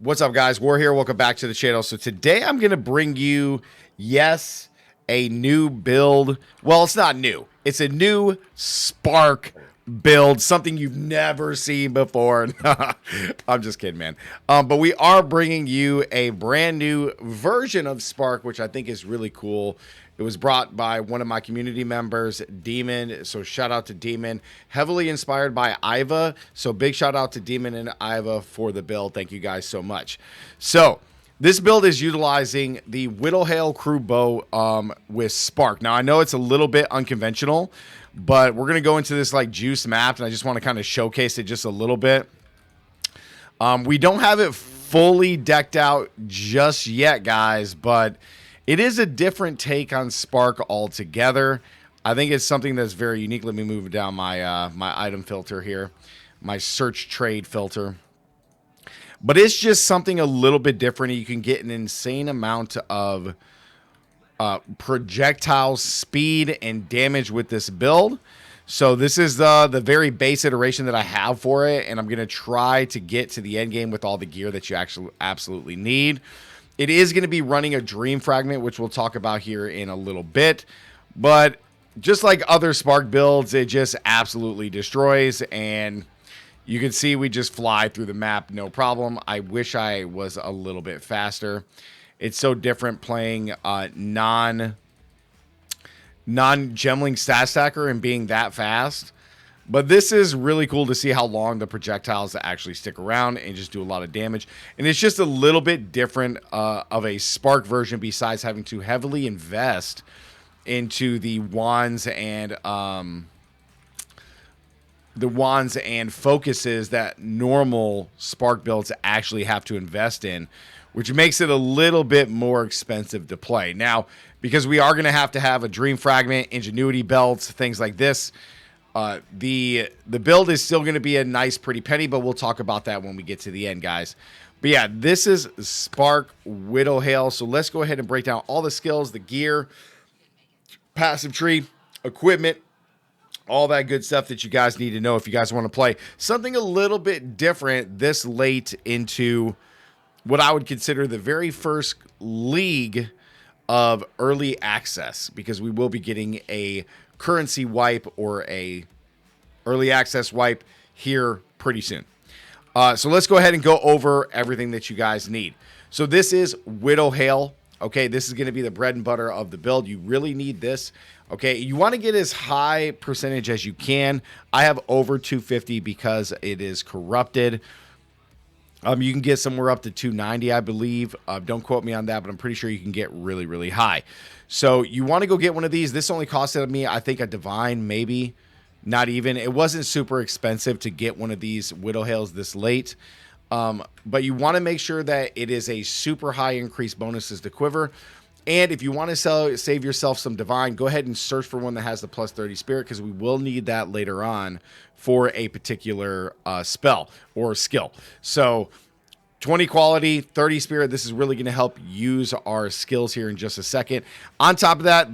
What's up, guys? War here. Welcome back to the channel. So today I'm going to bring you, yes, a new build. Well, it's not new. It's a new Spark build, something you've never seen before. I'm just kidding, man. But we are bringing you a brand new version of Spark, which I think is really cool. It was brought by one of my community members, Demon. So shout out to Demon. Heavily inspired by Iva. So big shout out to Demon and Iva for the build. Thank you guys so much. So this build is utilizing the Widowhail crew bow with Spark. Now I know it's a little bit unconventional, but we're gonna go into this like juice map, and I just want to kind of showcase it just a little bit. We don't have it fully decked out just yet, guys, but it is a different take on Spark altogether. I think it's something that's very unique. Let me move down my my item filter here, my search trade filter. But it's just something a little bit different. You can get an insane amount of projectile speed and damage with this build. So this is the very base iteration that I have for it, and I'm going to try to get to the end game with all the gear that you actually absolutely need. It is going to be running a Dream Fragment, which we'll talk about here in a little bit. But just like other Spark builds, it just absolutely destroys. And you can see we just fly through the map, no problem. I wish I was a little bit faster. It's so different playing non-gemling stat stacker and being that fast. But this is really cool to see how long the projectiles actually stick around and just do a lot of damage. And it's just a little bit different of a Spark version, besides having to heavily invest into the wands and focuses that normal Spark builds actually have to invest in, which makes it a little bit more expensive to play. Now, because we are going to have a Dream Fragment, Ingenuity belts, things like this, the build is still going to be a nice pretty penny, but we'll talk about that when we get to the end, guys. But yeah, this is Spark Widowhail. So let's go ahead and break down all the skills, the gear, passive tree, equipment, all that good stuff that you guys need to know if you guys want to play something a little bit different this late into what I would consider the very first league of early access, because we will be getting a currency wipe or a early access wipe here pretty soon. So let's go ahead and go over everything that you guys need. So this is Widowhail. Okay, this is going to be the bread and butter of the build. You really need this. Okay, you want to get as high percentage as you can. I have over 250 because it is corrupted. You can get somewhere up to 290, I believe. Don't quote me on that, but I'm pretty sure you can get really, really high. So you want to go get one of these. This only costed me, I think, a divine, maybe. Not even. It wasn't super expensive to get one of these Widowhails this late. But you want to make sure that it is a super high increase bonuses to quiver. And if you want to save yourself some divine, go ahead and search for one that has the plus 30 spirit, because we will need that later on for a particular spell or skill. So 20 quality, 30 spirit. This is really going to help use our skills here in just a second. On top of that,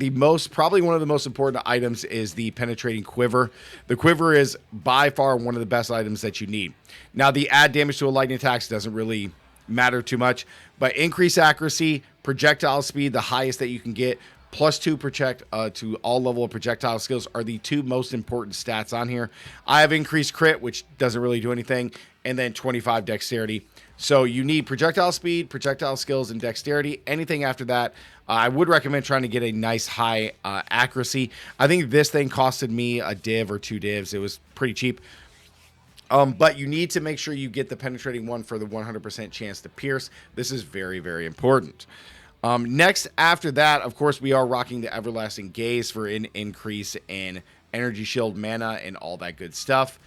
probably one of the most important items is the penetrating quiver. The quiver is by far one of the best items that you need. Now, the add damage to a lightning attack doesn't really matter too much, but increase accuracy, projectile speed, the highest that you can get, +2 project to all level of projectile skills are the two most important stats on here. I have increased crit, which doesn't really do anything, and then 25 dexterity. So you need projectile speed, projectile skills, and dexterity. Anything after that, I would recommend trying to get a nice high accuracy. I think this thing costed me a div or 2 divs. It was pretty cheap. But you need to make sure you get the penetrating one for the 100% chance to pierce. This is very, very important. Next, after that, of course, we are rocking the Everlasting Gaze for an increase in energy shield, mana, and all that good stuff.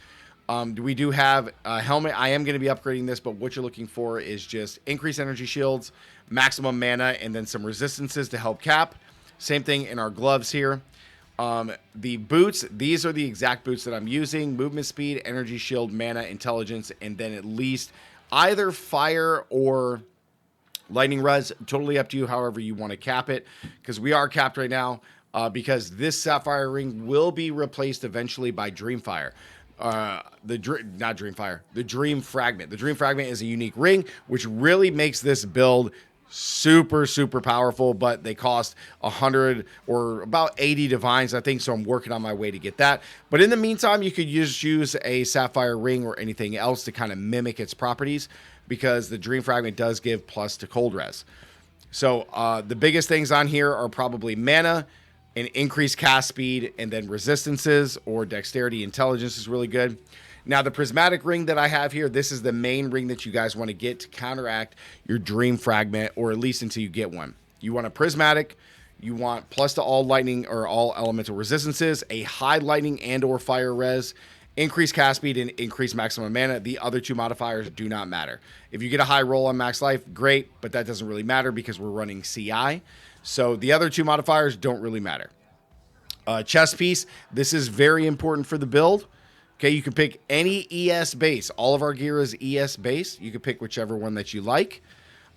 We do have a helmet. I am going to be upgrading this, but what you're looking for is just increased energy shields, maximum mana, and then some resistances to help cap. Same thing in our gloves here. The boots, these are the exact boots that I'm using. Movement speed, energy shield, mana, intelligence, and then at least either fire or lightning res. Totally up to you, however you want to cap it, because we are capped right now, because this sapphire ring will be replaced eventually by Dreamfire. the Dream Fragment. The Dream Fragment is a unique ring, which really makes this build super powerful, but they cost 100 or about 80 divines, I think, so I'm working on my way to get that. But in the meantime, you could use a sapphire ring or anything else to kind of mimic its properties, because the Dream Fragment does give plus to cold res. So the biggest things on here are probably mana, and increased cast speed, and then resistances or dexterity. Intelligence is really good. Now, the prismatic ring that I have here, this is the main ring that you guys want to get to counteract your Dream Fragment, or at least until you get one. You want a prismatic, you want plus to all lightning or all elemental resistances, a high lightning and or fire res, increased cast speed, and increased maximum mana. The other two modifiers do not matter. If you get a high roll on max life, great, but that doesn't really matter because we're running CI. So the other two modifiers don't really matter. Chest piece, this is very important for the build. Okay, you can pick any ES base. All of our gear is ES base. You can pick whichever one that you like.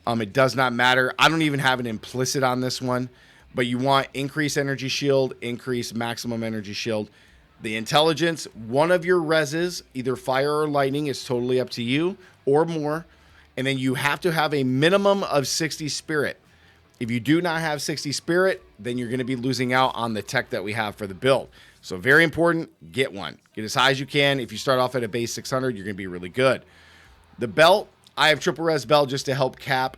It does not matter. I don't even have an implicit on this one, but you want increased energy shield, increased maximum energy shield. The intelligence, one of your reses, either fire or lightning, is totally up to you, or more. And then you have to have a minimum of 60 spirit. If you do not have 60 spirit, then you're going to be losing out on the tech that we have for the build. So very important, get one. Get as high as you can. If you start off at a base 600, you're going to be really good. The belt, I have triple res belt just to help cap.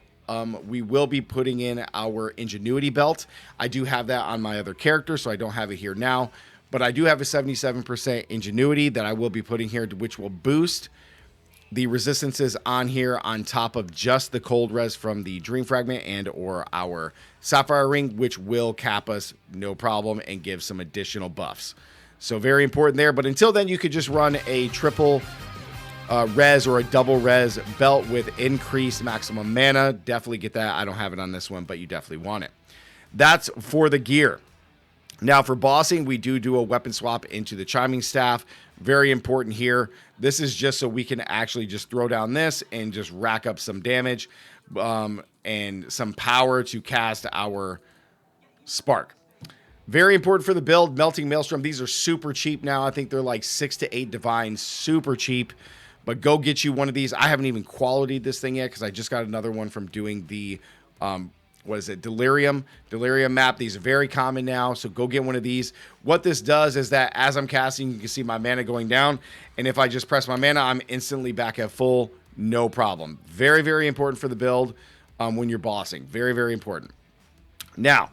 We will be putting in our ingenuity belt. I do have that on my other character, so I don't have it here now. But I do have a 77% ingenuity that I will be putting here, which will boost the resistances on here on top of just the cold res from the Dream Fragment and or our Sapphire Ring, which will cap us no problem and give some additional buffs. So very important there. But until then, you could just run a triple res or a double res belt with increased maximum mana. Definitely get that. I don't have it on this one, but you definitely want it. That's for the gear. Now for bossing, we do a weapon swap into the Chiming Staff. Very important here. This is just so we can actually just throw down this and just rack up some damage and some power to cast our Spark. Very important for the build. Melting Maelstrom. These are super cheap now. I think they're like 6 to 8 divine. Super cheap. But go get you one of these. I haven't even qualityed this thing yet because I just got another one from doing the Delirium map. These are very common now, so go get one of these. What this does is that as I'm casting, you can see my mana going down, and if I just press my mana, I'm instantly back at full, no problem. Very important for the build when you're bossing. Very important. Now,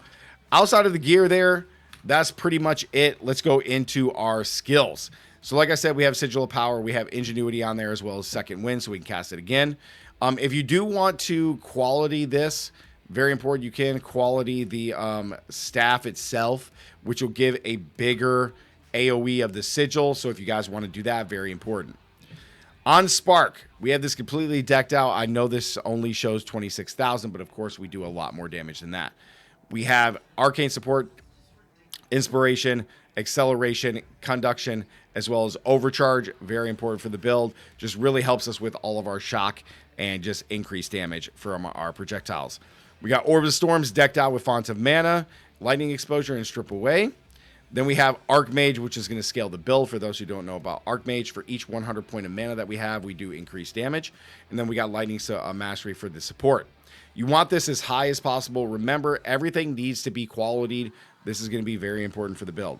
outside of the gear there, that's pretty much it. Let's go into our skills. So like I said, we have Sigil of Power, we have Ingenuity on there, as well as Second Wind, so we can cast it again. If you do want to quality this, very important, you can quality the staff itself, which will give a bigger AoE of the sigil. So if you guys want to do that, very important. On Spark, we have this completely decked out. I know this only shows 26,000, but of course we do a lot more damage than that. We have Arcane Support, Inspiration, Acceleration, Conduction, as well as Overcharge. Very important for the build. Just really helps us with all of our shock and just increased damage from our projectiles. We got Orb of Storms decked out with Font of Mana, Lightning Exposure, and Strip Away. Then we have Archmage, which is going to scale the build. For those who don't know about Archmage, for each 100 point of mana that we have, we do increase damage. And then we got Lightning Mastery for the support. You want this as high as possible. Remember, everything needs to be qualityed. This is going to be very important for the build.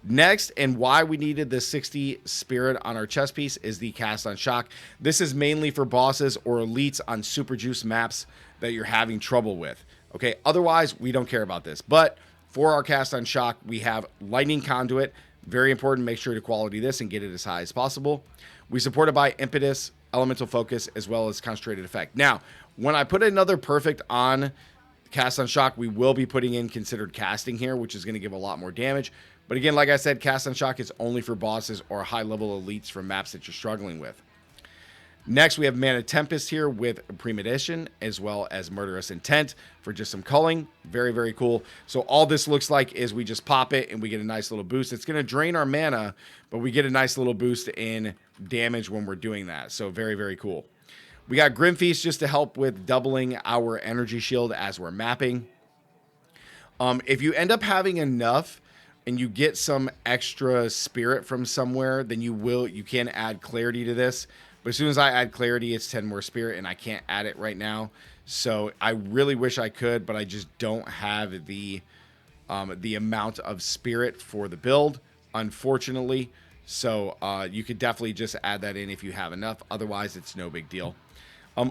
Next, and why we needed the 60 spirit on our chest piece, is the cast on shock. This is mainly for bosses or elites on super juice maps that you're having trouble with. Okay, otherwise we don't care about this. But for our cast on shock, we have Lightning Conduit. Very important. Make sure to quality this and get it as high as possible. We support it by Impetus, Elemental Focus, as well as Concentrated Effect. Now, when I put another perfect on cast on shock, we will be putting in Considered Casting here, which is going to give a lot more damage. But again, like I said, cast on shock is only for bosses or high-level elites for maps that you're struggling with. Next, we have Mana Tempest here with Premeditation, as well as Murderous Intent for just some culling. Very cool. So all this looks like is we just pop it and we get a nice little boost. It's going to drain our mana, but we get a nice little boost in damage when we're doing that. So very cool. We got Grim Feast just to help with doubling our energy shield as we're mapping. If you end up having enough and you get some extra spirit from somewhere, then you can add clarity to this. But as soon as I add clarity, it's 10 more spirit, and I can't add it right now. So I really wish I could, but I just don't have the amount of spirit for the build, unfortunately. So you could definitely just add that in if you have enough. Otherwise, it's no big deal.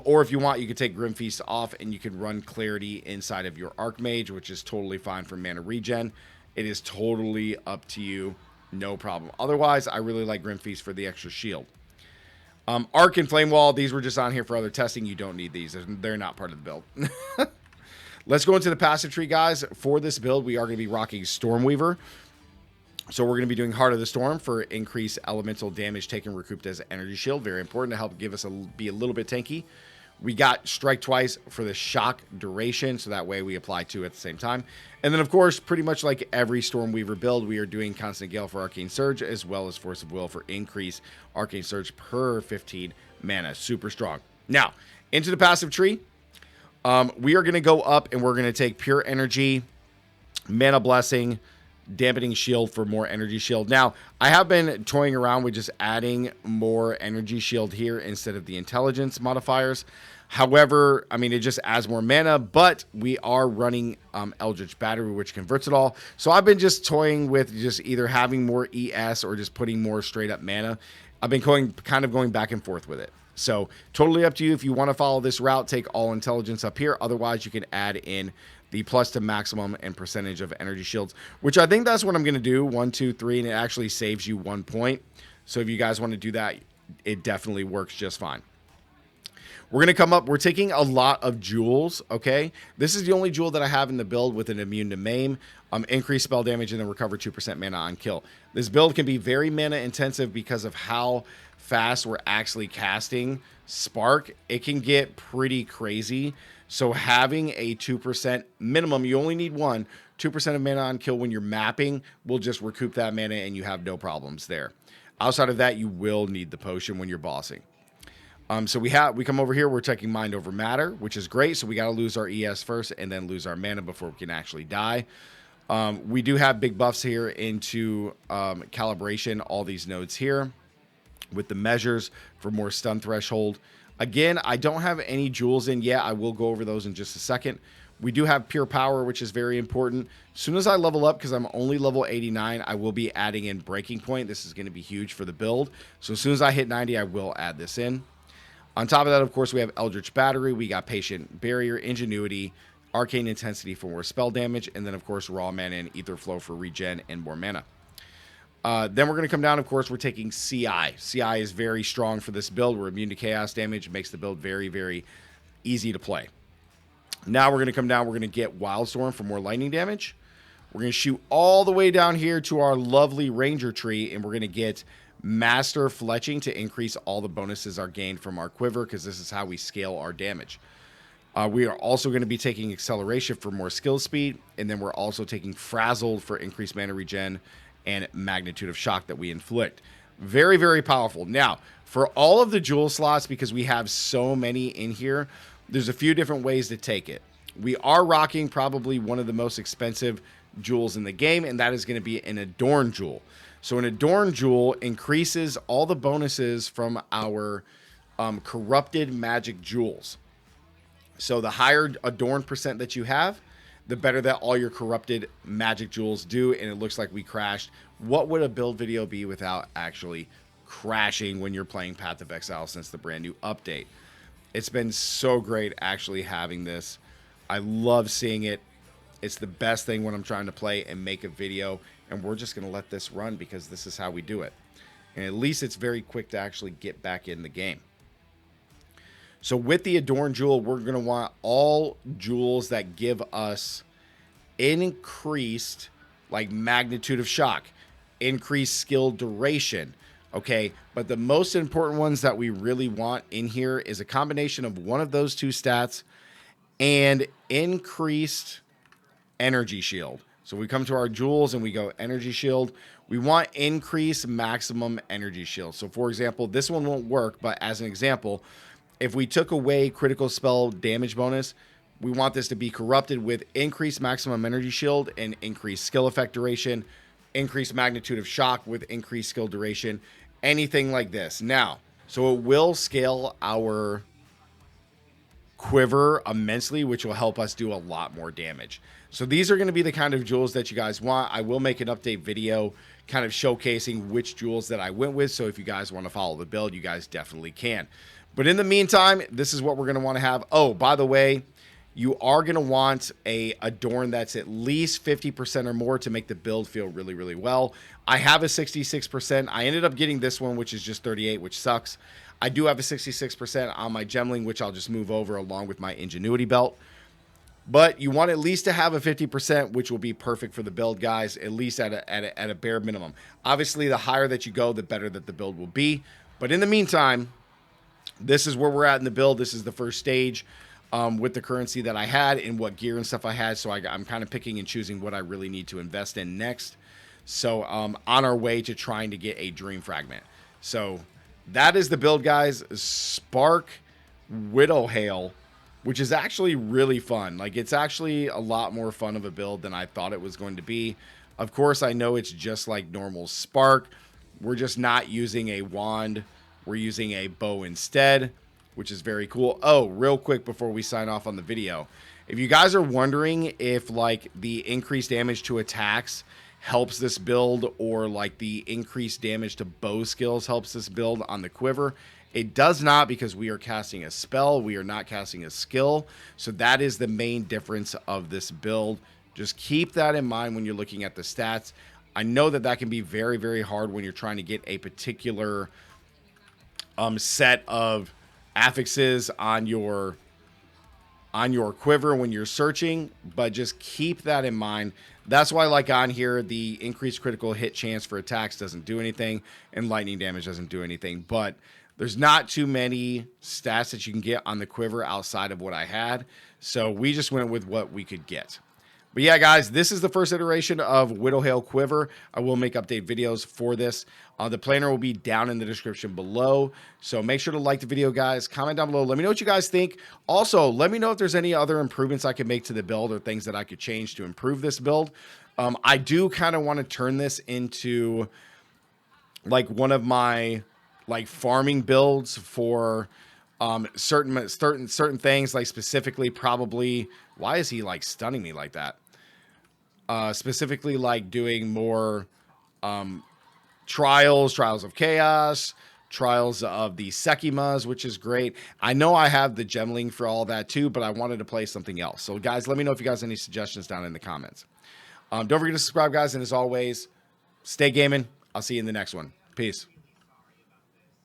Or if you want, you could take Grim Feast off, and you could run clarity inside of your Archmage, which is totally fine for mana regen. It is totally up to you. No problem. Otherwise, I really like Grim Feast for the extra shield. Arc and Flame Wall, these were just on here for other testing. You don't need these. They're not part of the build. Let's go into the passive tree, guys. For this build, we are going to be rocking Stormweaver. So we're going to be doing Heart of the Storm for increased elemental damage taken recouped as energy shield. Very important to help give us be a little bit tanky. We got Strike Twice for the shock duration, so that way we apply two at the same time. And then, of course, pretty much like every Stormweaver build, we are doing Constant Gale for Arcane Surge, as well as Force of Will for increased Arcane Surge per 15 mana. Super strong. Now, into the passive tree. We are going to go up, and we're going to take Pure Energy, Mana Blessing, Dampening Shield for more energy shield. Now, I have been toying around with just adding more energy shield here instead of the intelligence modifiers. However, I mean, it just adds more mana, but we are running Eldritch Battery, which converts it all. So I've been just toying with just either having more ES or just putting more straight up mana. I've been kind of going back and forth with it. So totally up to you. If you want to follow this route, take all intelligence up here. Otherwise, you can add in the plus to maximum and percentage of energy shields, which I think that's what I'm going to do. 1, 2, 3, and it actually saves you 1 point. So if you guys want to do that, it definitely works just fine. We're going to come up. We're taking a lot of jewels, okay? This is the only jewel that I have in the build with an immune to maim, increase spell damage, and then recover 2% mana on kill. This build can be very mana intensive because of how fast we're actually casting Spark. It can get pretty crazy. So having a 2% minimum, you only need 2% of mana on kill when you're mapping will just recoup that mana, and you have no problems there. Outside of that, you will need the potion when you're bossing. So we come over here, we're taking Mind Over Matter, which is great. So we got to lose our ES first and then lose our mana before we can actually die. We do have big buffs here into calibration, all these nodes here with the measures for more stun threshold. Again, I don't have any jewels in yet. I will go over those in just a second. We do have Pure Power, which is very important. As soon as I level up, because I'm only level 89, I will be adding in Breaking Point. This is going to be huge for the build. So as soon as I hit 90, I will add this in. On top of that, of course, we have Eldritch Battery. We got Patient Barrier, Ingenuity, Arcane Intensity for more spell damage, and then, of course, Raw Mana and Ether Flow for regen and more mana. Then we're going to come down, of course, we're taking CI. CI is very strong for this build. We're immune to chaos damage. Makes the build very, very easy to play. Now we're going to come down. We're going to get Wildstorm for more lightning damage. We're going to shoot all the way down here to our lovely Ranger tree, and we're going to get Master Fletching to increase all the bonuses are gained from our quiver, because this is how we scale our damage. We are also going to be taking Acceleration for more skill speed, and then we're also taking Frazzled for increased mana regen and Magnitude of Shock that we inflict. Very, very powerful. Now, for all of the jewel slots, because we have so many in here, there's a few different ways to take it. We are rocking probably one of the most expensive jewels in the game, and that is going to be an Adorn Jewel. So an Adorn Jewel increases all the bonuses from our corrupted magic jewels. So the higher Adorn percent that you have, the better that all your corrupted magic jewels do. And it looks like we crashed. What would a build video be without actually crashing when you're playing Path of Exile since the brand new update? It's been so great actually having this. I love seeing it. It's the best thing when I'm trying to play and make a video, and we're just going to let this run because this is how we do it. And at least it's very quick to actually get back in the game. So with the Adorn Jewel, we're going to want all jewels that give us increased, like Magnitude of Shock, increased skill duration, okay? But the most important ones that we really want in here is a combination of one of those two stats and increased energy shield. So we come to our jewels and we go energy shield. We want increase maximum energy shield. So for example, this one won't work, but as an example, if we took away critical spell damage bonus, we want this to be corrupted with increased maximum energy shield and increased skill effect duration, increased magnitude of shock with increased skill duration, anything like this. Now, so it will scale our quiver immensely, which will help us do a lot more damage. So these are going to be the kind of jewels that you guys want. I will make an update video kind of showcasing which jewels that I went with. So if you guys want to follow the build, you guys definitely can. But in the meantime, this is what we're going to want to have. Oh, by the way, you are going to want a adorn that's at least 50% or more to make the build feel really, really well. I have a 66%. I ended up getting this one, which is just 38, which sucks. I do have a 66% on my gemling, which I'll just move over along with my ingenuity belt. But you want at least to have a 50%, which will be perfect for the build, guys, at least at a bare minimum. Obviously, the higher that you go, the better that the build will be. But in the meantime, this is where we're at in the build. This is the first stage with the currency that I had and what gear and stuff I had. So I'm kind of picking and choosing what I really need to invest in next. So on our way to trying to get a dream fragment. So that is the build, guys. Spark Widowhail, which is actually really fun. Like, it's actually a lot more fun of a build than I thought it was going to be. Of course, I know it's just like normal Spark. We're just not using a wand. We're using a bow instead, which is very cool. Oh, real quick before we sign off on the video, if you guys are wondering if like the increased damage to attacks helps this build, or like the increased damage to bow skills helps this build on the quiver, it does not, because we are casting a spell. We are not casting a skill. So that is the main difference of this build. Just keep that in mind when you're looking at the stats. I know that that can be very, very hard when you're trying to get a particular set of affixes on your quiver when you're searching, but just keep that in mind. That's why, like on here, the increased critical hit chance for attacks doesn't do anything, and lightning damage doesn't do anything. But there's not too many stats that you can get on the quiver outside of what I had, so we just went with what we could get. But yeah, guys, this is the first iteration of Widowhail Quiver. I will make update videos for this. The planner will be down in the description below. So make sure to like the video, guys. Comment down below. Let me know what you guys think. Also, let me know if there's any other improvements I could make to the build or things that I could change to improve this build. I do kind of want to turn this into like one of my like farming builds for certain things, like specifically probably, why is he like stunning me like that? Specifically like doing more trials of chaos, trials of the Sekimas, which is great. I know I have the gemling for all that too, but I wanted to play something else. So guys, let me know if you guys have any suggestions down in the comments. Don't forget to subscribe, guys, and as always, stay gaming. I'll see you in the next one. Peace.